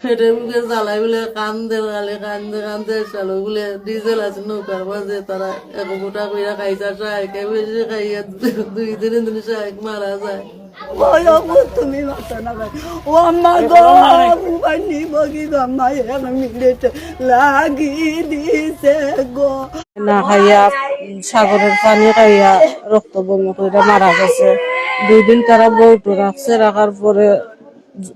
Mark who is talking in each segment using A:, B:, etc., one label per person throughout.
A: ফেটে বুকে জ্বালাই বলে কান্দে গালে কান্দে কান্দে চালো বলে ডিজেল আছে নৌকার মাঝে তারা এক গোটা কইরা খাইছা শাহেকে বেশি খাইয়া 2 দিন শাহেক মারা যায়।
B: তুমি মাথা না ও আম্মা গো বানি বগি গো আম্মা এমন মিলেছে লাগি দিছে গো
C: না খাইয়া সাগরের পানি খাইয়া রক্ত বমি করে মারা গেছে। 2 দিন তারা বউটো রাখছে, রাখার পরে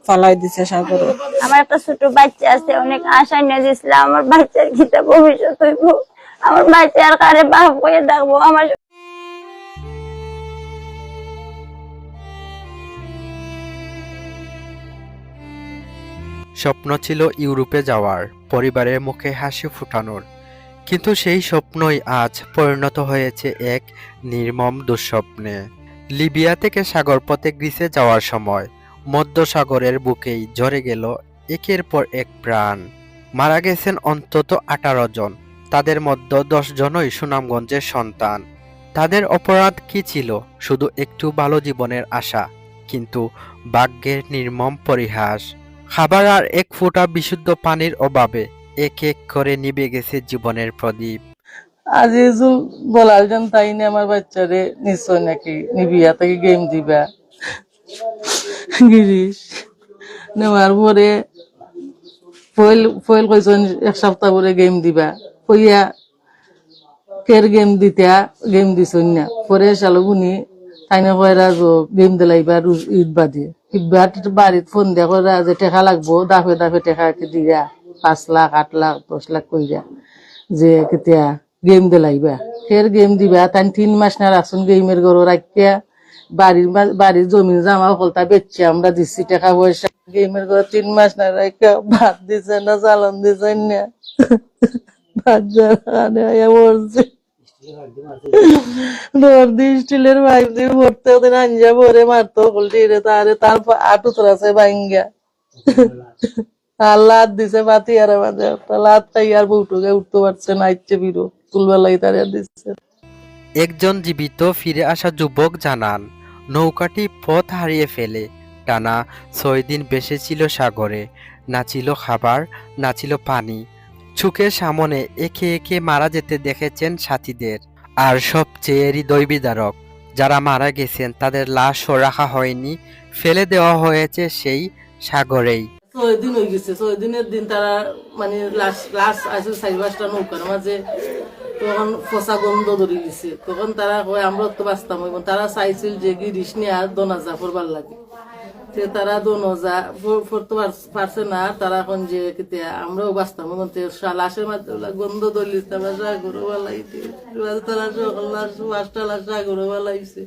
C: ফালাই দিছে সাগরে।
D: আমার একটা ছোট বাচ্চা আছে, অনেক আশা নিয়ে দিয়েছিলাম আমার বাচ্চার কিতা ভবিষ্যৎ হইব, আমার বাচ্চার কারে বাপ হয়ে দেখবো। আমার
E: স্বপ্ন ছিল ইউরোপে যাওয়ার, পরিবারের মুখে হাসি ফুটানোর, কিন্তু সেই স্বপ্নই আজ পরিণত হয়েছে এক নির্মম দুঃস্বপ্নে। লিবিয়া থেকে সাগরপথে গ্রিসে যাওয়ার সময় মধ্য সাগরের বুকেই ঝরে গেল একের পর এক প্রাণ। মারা গেছেন অন্তত 18 জন, তাদের মধ্যে 10 জনই সুনামগঞ্জের সন্তান। তাদের অপরাধ কি ছিল? শুধু একটু ভালো জীবনের আশা, কিন্তু ভাগ্যের নির্মম পরিহাস। খাবার আর এক ফোঁটা বিশুদ্ধ পানির অভাবে এক এক করে নিভে গেছে জীবনের প্রদীপ।
A: আজিজু বলার জন্য তাই না আমার বাচ্চারে নিশ্চয় নাকি নিবিয়া থেকে গেম দিবা গিরিশ নেওয়ার পরে ফয়েল কইছেন 1 সপ্তাহ পরে গেম দিবা কইয়া কের গেম দিতা গেম দিছন না। পরে শালগুনি তাই না কয়রা গেম দিলাইবা ঈদ বাদে ইবার বাড়িত ফোন দিয়া কয়রা যে টেকা লাগবো, দাফে দাফে টেকা দিয়া 5 লাখ 8 লাখ 10 লাখ কইরা যে কেতিয়া গেম দিলাইবা। ফের গেম দিবা তাই 3 মাস না রাখছুন গেমের ঘর রাখিয়া বাড়ির জমিন জামা ফলতা বেচছি আমরা দিচ্ছি টাকা পয়সা। গেমের ঘর 3 মাস না রাখিয়া ভাত দিছে না, চালন দিছে না, ভাত মরছে। স্টিলের পাইপ দিয়ে ভরতে ওদের আঞ্জা ভরে মারতো পোল্ট্রি তার আটু তোরাছে ভাঙ্গা আর লাত দিছে বাতি আর মাঝে লাত খাই আর বউটুকে উঠতে পারছে না, ইচ্ছে বিরো তুলবেলাই তার দিচ্ছে।
E: একজন জীবিত ফিরে আসা যুবক জানান, নৌকাটি পথ হারিয়ে ফেলে টানা 6 দিন ভেসেছিল সাগরে। না ছিল খাবার, না ছিল পানি। চোখের সামনে একে একে মারা যেতে দেখেছেন সাথীদের। আর সবচেয়ে হৃদয় বিদারক, যারা মারা গেছেন তাদের লাশও রাখা হয়নি, ফেলে দেওয়া হয়েছে সেই সাগরেই।
A: 6 দিন হয়ে গেছে। 6 দিনের দিন তারা মানে লাশ আছে 4-5টা নৌকার মাঝে, তখন ফসা গন্ধ ধরে গেছে। তখন তারা কয় আমরা তো বাঁচতাম হইব। তারা চাইছিল যে গিরিশ নিয়ে আর দনাজা করবার লাগে, তারা দনজা করতে পারছে না। তারা এখন যে কেতিয়া আমরাও বাঁচতাম লাশের মাঝে গন্ধ ধরলিস তারা সাগর বালাইতে, তারা লাশ 5টা লাশ সাগর বালাইছে।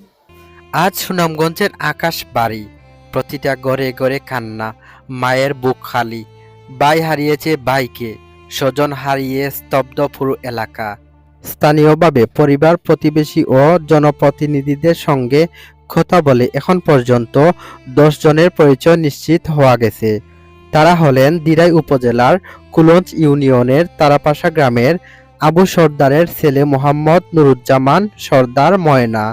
E: আজ সুনামগঞ্জের আকাশ বাড়ি, প্রতিটা ঘরে ঘরে কান্না, মায়ের বুক খালি। ভাই হারিয়েছে ভাইকে, স্বজন হারিয়ে স্তব্ধ পুরো এলাকা। স্থানীয়ভাবে পরিবার, প্রতিবেশী ও জনপ্রতিনিধিদের সঙ্গে কথা বলে এখন পর্যন্ত 10 জনের পরিচয় নিশ্চিত হওয়া গেছে। তারা হলেন দিরাই উপজেলার কুলঞ্চ ইউনিয়নের তারাপাশা গ্রামের আবু সর্দারের ছেলে মোহাম্মদ নুরুজ্জামান সর্দার ময়না,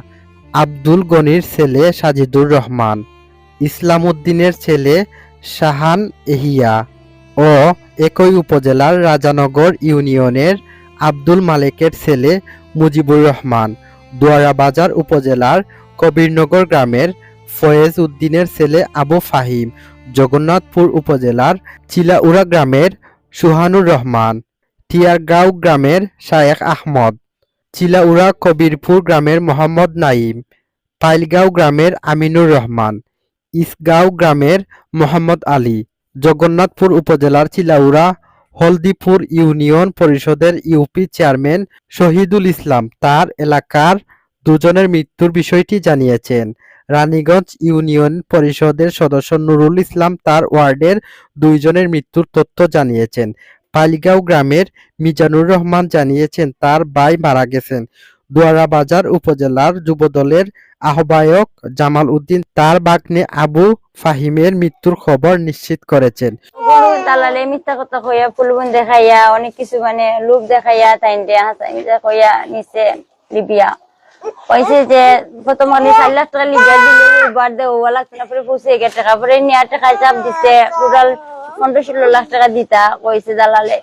E: আব্দুল গনির ছেলে সাজিদুর রহমান, ইসলাম উদ্দিনের ছেলে শাহান এহিয়া ও একই উপজেলার রাজানগর ইউনিয়নের আব্দুল মালেকের ছেলে মুজিবুর রহমান, দুয়ারাবাজার উপজেলার কবিরনগর গ্রামের ফয়েজ উদ্দিনের ছেলে আবু ফাহিম, জগন্নাথপুর উপজেলার চিলাউড়া গ্রামের সুহানুর রহমান, টিয়ারগাঁও গ্রামের শায়েখ আহমদ, চিলাউড়া কবিরপুর গ্রামের মোহাম্মদ নাইম, পাইলগাঁও গ্রামের আমিনুর রহমান, ইসগাঁও গ্রামের মোহাম্মদ আলী, জগন্নাথপুর উপজেলার চিলাউড়া হলদিপুর ইউনিয়ন পরিষদের ইউপি চেয়ারম্যান শহীদুল ইসলাম তার এলাকার 2 জনের মৃত্যুর বিষয়টি জানিয়েছেন। রানীগঞ্জ ইউনিয়ন পরিষদের সদস্য নুরুল ইসলাম তার ওয়ার্ডের 2 জনের মৃত্যুর তথ্য জানিয়েছেন। পাইলগাঁও গ্রামের মিজানুর রহমান জানিয়েছেন তার ভাই মারা গেছেন। দুয়ারাবাজার উপজেলার যুবদলের আহ্বায়ক জামাল উদ্দিন তার ভাগ্নে আবু ফাহিমের মৃত্যুর খবর নিশ্চিত করেছেন।
D: দালালে মিথ্যা কথা কইয়া ফুলবন দেখাইয়া অনেক কিছু মানে লোক দেখাইয়া তাই কইয়া নিচে লিবিয়া কইছে যে প্রথম 4 লাখ টাকা লিবিয়া দিলে বার দেওয়া লাগছে না, পরে পৌঁছে গিয়ে টাকা পরে নিয়ে টাকা চাপ দিচ্ছে। টোটাল 15-16 লাখ টাকা দিতা কইছে দালালে।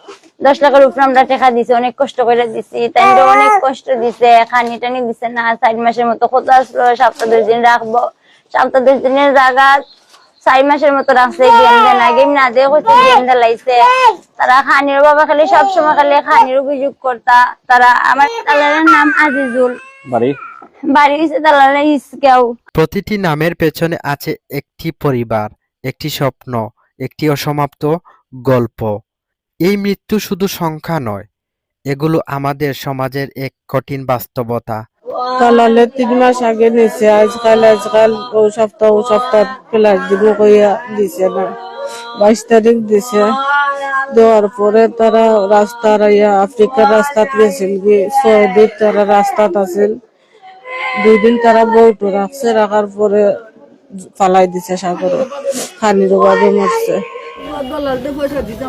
D: 10 লাখের উপরে আমরা টাকা দিছি, অনেক কষ্ট করে দিছি, তাই অনেক কষ্ট দিছে, খানি টানি দিছে না। 4 মাসের মতো কথা আসলো, সপ্তাহ 2 দিন রাখবো, সপ্তাহ 2 দিনের জায়গা 4 মাসের মতো রাখছে। গেম দেয় না, গেম না দিয়ে কইছে গেম দেলাইছে। তারা খানির বাবা খালি সবসময় খালি খানির অভিযোগ করতা। তারা আমার দালালের নাম আজিজুল, বাড়ি হইছে দালালের ইসকেও।
E: প্রতিটি নামের পেছনে আছে একটি পরিবার, একটি স্বপ্ন, একটি অসমাপ্ত গল্প। এই মৃত্যু শুধু সংখ্যা নয়, এগুলো আমাদের সমাজের এক কঠিন বাস্তবতা।
C: দালালে 3 মাস আগে নিছে, আজকাল ও সপ্তাহ প্লাস দিব কইয়া দিছে না। 22 তারিখ দিছে, দেওয়ার পরে তারা রাস্তা রাইয়া আফ্রিকার রাস্তাত গেছিল কি, সৌদি তারা রাস্তাত আছিল। 2 দিন তারা বউটো রাখছে, রাখার পরে ফালাই দিছে সাগরে, খানির অভাবে মরছে।
B: দলালতে পয়সা দিতে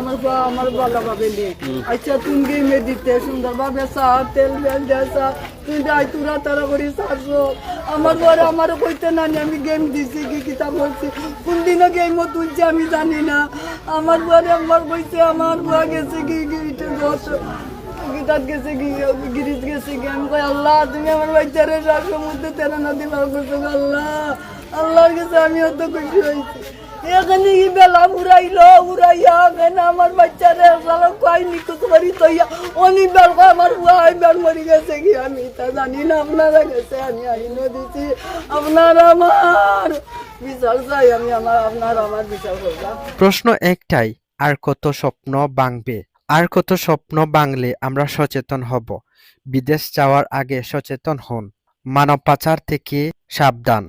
B: আমার বলা ভাবে নি। আচ্ছা তুমি গেমে দিতে সুন্দর ভাবে চা তেল বেল দেসা, তুই যাই তুরা তারা করি সারছো। আমার ঘরে আমারও কইতে না আমি গেম দিছি কি কিতাব বলছি, কোন দিনও গেমও তুলছি আমি জানি না। আমার ঘরে আমার কইছে আমার বুয়া গেছে কি গীতাত গেছে কি গিরিজ গেছে কি। আমি কই আল্লাহ তুমি আমার বাচ্চারে রাখো মধ্যে তেরা না দিবার করছো আল্লাহ। আল্লাহর কাছে আমি অত খুশি হয়েছি। এখানে কি বেলা উড়াইয়া এখানে আমার বাচ্চারে কয় নিকুত করি তৈয়া অনেক বেল আমার বুয়াই বেল মরি গেছে কি আমি তা জানি না। আপনারা গেছে আমি আইনও দিচ্ছি, আপনারা আমার বিচার চাই, আমি আমার বিচার করলাম।
E: প্রশ্ন একটাই, আর কত স্বপ্ন ভাঙবে? আর কত স্বপ্ন ভাঙলে আমরা সচেতন হব? বিদেশ যাওয়ার আগে সচেতন হন, মানব পাচার থেকে সাবধান।